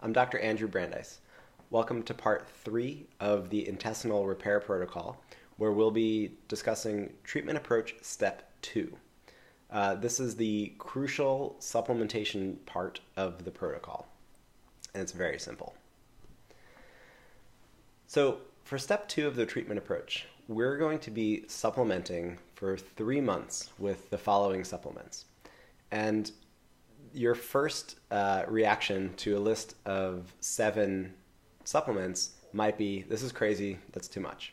I'm Dr. Andrew Brandeis. Welcome to part 3 of the intestinal repair protocol, where we'll be discussing treatment approach step 2. This is the crucial supplementation part of the protocol, and it's very simple. So for step 2 of the treatment approach, we're going to be supplementing for 3 months with the following supplements. And your first reaction to a list of 7 supplements might be, this is crazy, that's too much.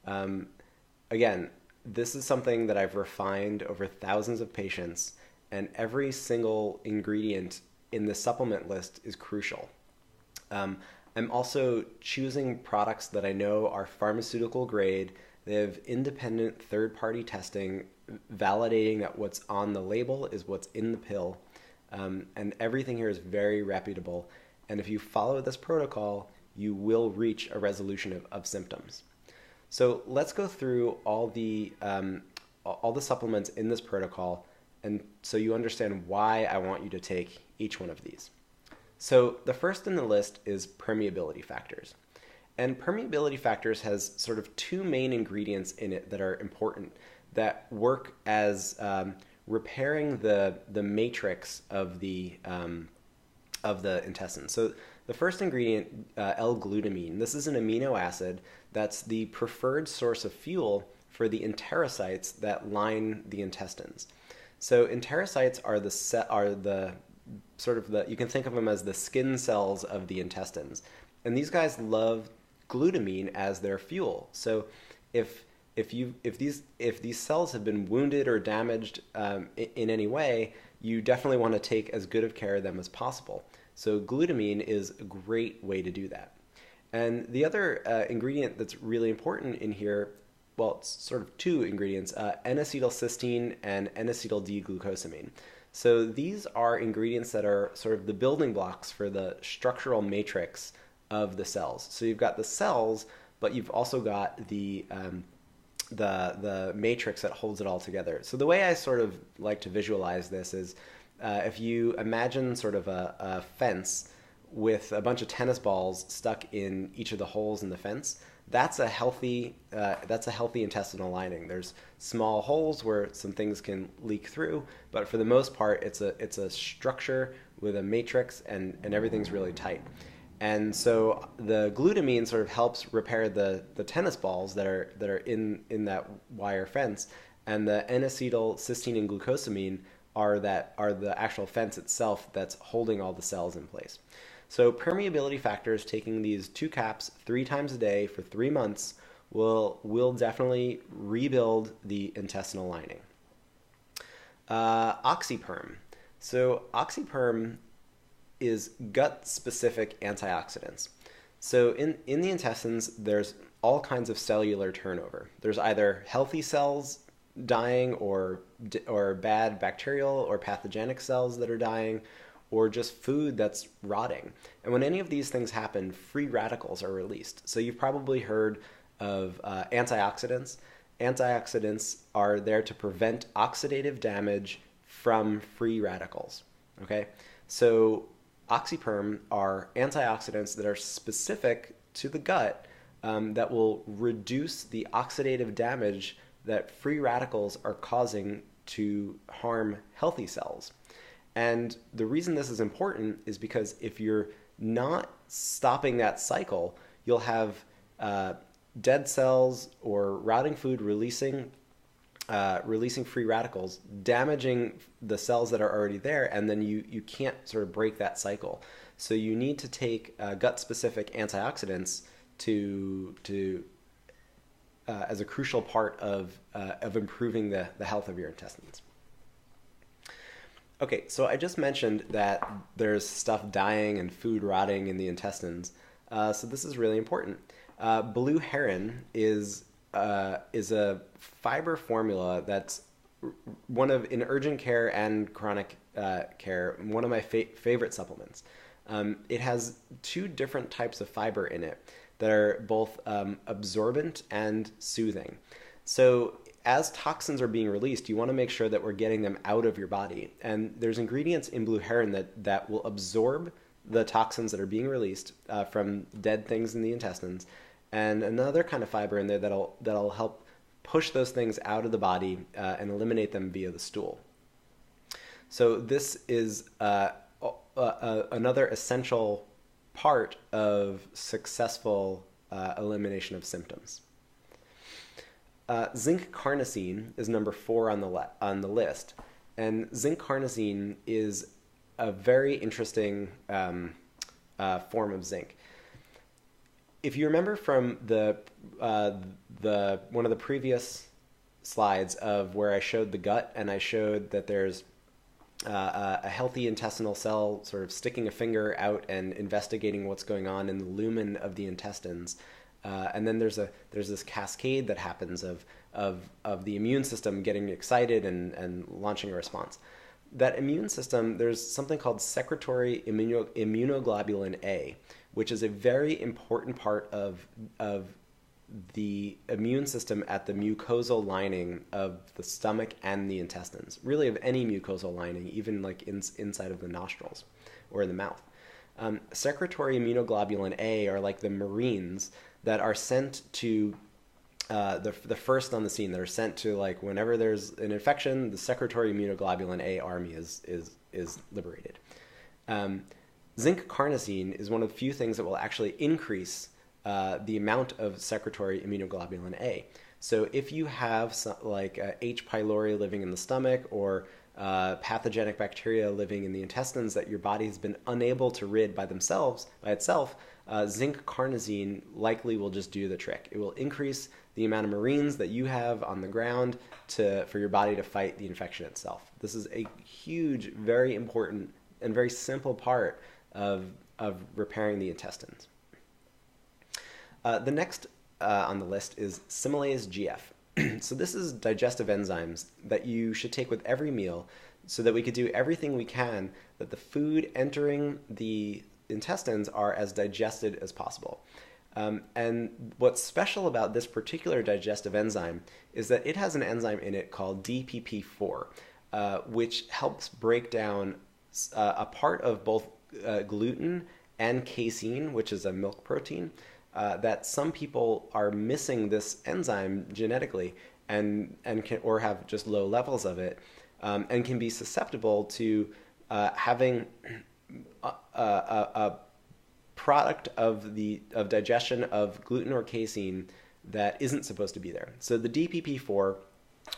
Again, this is something that I've refined over thousands of patients, and every single ingredient in the supplement list is crucial. I'm also choosing products that I know are pharmaceutical grade. They have independent third-party testing validating that what's on the label is what's in the pill. And everything here is very reputable. And if you follow this protocol, you will reach a resolution of symptoms. So let's go through all the supplements in this protocol, and so you understand why I want you to take each one of these. So the first in the list is permeability factors. And permeability factors has sort of 2 main ingredients in it that are important, that work as repairing the matrix of the intestine. So the first ingredient, L-glutamine, this is an amino acid that's the preferred source of fuel for the enterocytes that line the intestines. So enterocytes are you can think of them as the skin cells of the intestines, and these guys love glutamine as their fuel. So if these cells have been wounded or damaged in any way, you definitely want to take as good of care of them as possible. So glutamine is a great way to do that. And the other ingredient that's really important in here, well, it's sort of 2 ingredients, N-acetylcysteine and N-acetyl-D-glucosamine. So these are ingredients that are sort of the building blocks for the structural matrix of the cells. So you've got the cells, but you've also got the matrix that holds it all together. So the way I sort of like to visualize this is if you imagine sort of a fence with a bunch of tennis balls stuck in each of the holes in the fence, that's a healthy intestinal lining. There's small holes where some things can leak through, but for the most part, it's a structure with a matrix, and everything's really tight. And so the glutamine sort of helps repair the tennis balls that are in that wire fence, and the N-acetylcysteine and glucosamine are the actual fence itself that's holding all the cells in place. So permeability factors, taking these 2 caps 3 times a day for 3 months, will definitely rebuild the intestinal lining. Oxyperm. So oxyperm is gut-specific antioxidants. So in the intestines, there's all kinds of cellular turnover. There's either healthy cells dying, or bad bacterial or pathogenic cells that are dying, or just food that's rotting. And when any of these things happen, free radicals are released. So you've probably heard of antioxidants. Antioxidants are there to prevent oxidative damage from free radicals. Okay? So oxyperm are antioxidants that are specific to the gut that will reduce the oxidative damage that free radicals are causing to harm healthy cells. And the reason this is important is because if you're not stopping that cycle, you'll have dead cells or rotting food releasing free radicals, damaging the cells that are already there, and then you can't sort of break that cycle. So you need to take gut-specific antioxidants as a crucial part of improving the health of your intestines. Okay, so I just mentioned that there's stuff dying and food rotting in the intestines, so this is really important. Blue heron is a fiber formula that's in urgent care and chronic care, one of my favorite supplements. It has 2 different types of fiber in it that are both absorbent and soothing. So as toxins are being released, you want to make sure that we're getting them out of your body. And there's ingredients in blue heron that will absorb the toxins that are being released from dead things in the intestines, and another kind of fiber in there that'll help push those things out of the body and eliminate them via the stool. So this is another essential part of successful elimination of symptoms. Zinc carnosine is number 4 on the list, and zinc carnosine is a very interesting form of zinc. If you remember from the one of the previous slides of where I showed the gut and I showed that there's a healthy intestinal cell sort of sticking a finger out and investigating what's going on in the lumen of the intestines, and then there's this cascade that happens of the immune system getting excited and launching a response. That immune system, there's something called secretory immunoglobulin A, which is a very important part of the immune system at the mucosal lining of the stomach and the intestines, really of any mucosal lining, even like inside of the nostrils or in the mouth. Secretory immunoglobulin A are like the Marines that are sent to the first on the scene, that are sent to, like, whenever there's an infection, the secretory immunoglobulin A army is liberated. Zinc carnosine is one of the few things that will actually increase the amount of secretory immunoglobulin A. So if you have like H. pylori living in the stomach, or pathogenic bacteria living in the intestines that your body has been unable to rid by itself, zinc carnosine likely will just do the trick. It will increase the amount of Marines that you have on the ground for your body to fight the infection itself. This is a huge, very important, and very simple part of repairing the intestines. The next on the list is similase GF. So this is digestive enzymes that you should take with every meal so that we could do everything we can that the food entering the intestines are as digested as possible. And what's special about this particular digestive enzyme is that it has an enzyme in it called DPP4, which helps break down a part of both gluten and casein, which is a milk protein, that some people are missing this enzyme genetically and or have just low levels of it, and can be susceptible to having a product of digestion of gluten or casein that isn't supposed to be there. So the DPP4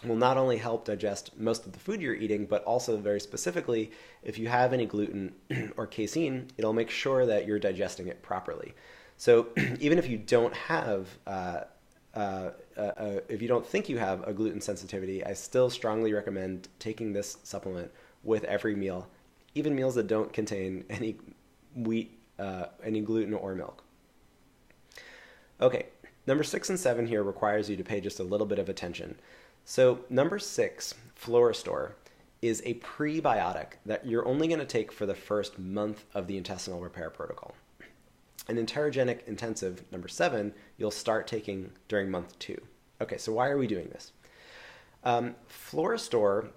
will not only help digest most of the food you're eating, but also very specifically, if you have any gluten or casein, it'll make sure that you're digesting it properly. So even if you don't have, if you don't think you have a gluten sensitivity, I still strongly recommend taking this supplement with every meal, even meals that don't contain any wheat, any gluten or milk. Okay, number 6 and 7 here requires you to pay just a little bit of attention. So number 6, Fluorostor, is a prebiotic that you're only going to take for the first month of the intestinal repair protocol. An enterogenic intensive, number 7, you'll start taking during month 2. Okay, so why are we doing this? Fluorostor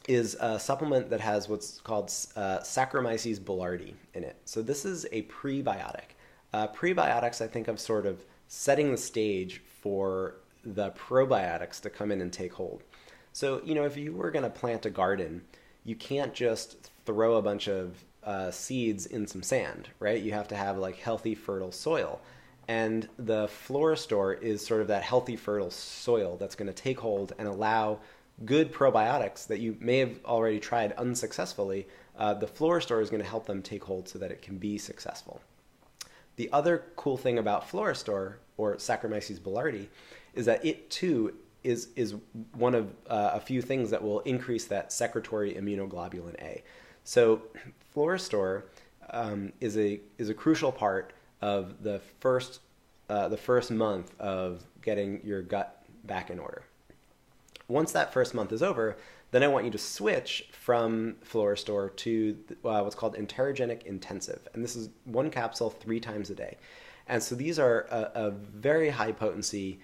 is a supplement that has what's called Saccharomyces boulardii in it. So this is a prebiotic. Prebiotics, I think, of sort of setting the stage for the probiotics to come in and take hold. So, if you were going to plant a garden, you can't just throw a bunch of seeds in some sand, right? You have to have like healthy, fertile soil. And the Fluorostor is sort of that healthy, fertile soil that's going to take hold and allow good probiotics that you may have already tried unsuccessfully. The Fluorostor is going to help them take hold so that it can be successful. The other cool thing about Fluorostor, or Saccharomyces boulardii, is that it too is one of a few things that will increase that secretory immunoglobulin A. So Fluorostor is a crucial part of the first month of getting your gut back in order. Once that first month is over, then I want you to switch from Fluorostor to what's called enterogenic intensive, and this is 1 capsule 3 times a day. And so these are a very high potency,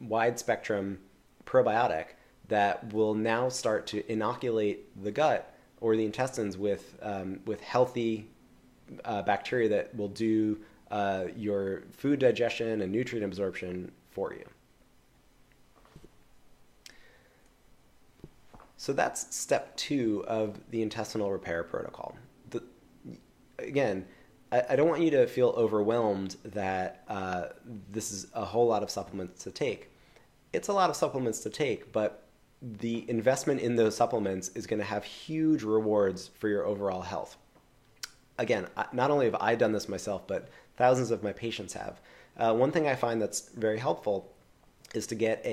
wide spectrum probiotic that will now start to inoculate the gut or the intestines with healthy bacteria that will do your food digestion and nutrient absorption for you. So that's step 2 of the intestinal repair protocol. Again, I don't want you to feel overwhelmed that this is a whole lot of supplements to take. It's a lot of supplements to take, but the investment in those supplements is going to have huge rewards for your overall health. Again, not only have I done this myself, but thousands of my patients have. One thing I find that's very helpful is to get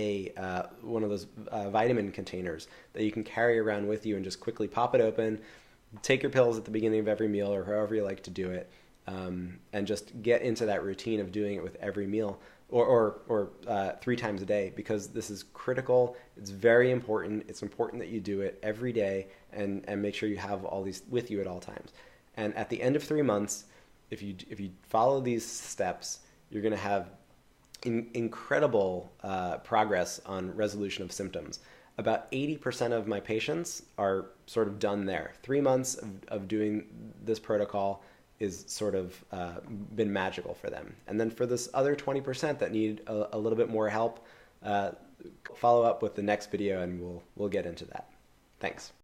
one of those vitamin containers that you can carry around with you and just quickly pop it open, take your pills at the beginning of every meal or however you like to do it, and just get into that routine of doing it with every meal or 3 times a day, because this is critical. It's very important. It's important that you do it every day and make sure you have all these with you at all times. And at the end of 3 months, if you follow these steps, you're going to have incredible progress on resolution of symptoms. About 80% of my patients are sort of done there. 3 months of doing this protocol is sort of been magical for them. And then for this other 20% that need a little bit more help, follow up with the next video and we'll get into that. Thanks.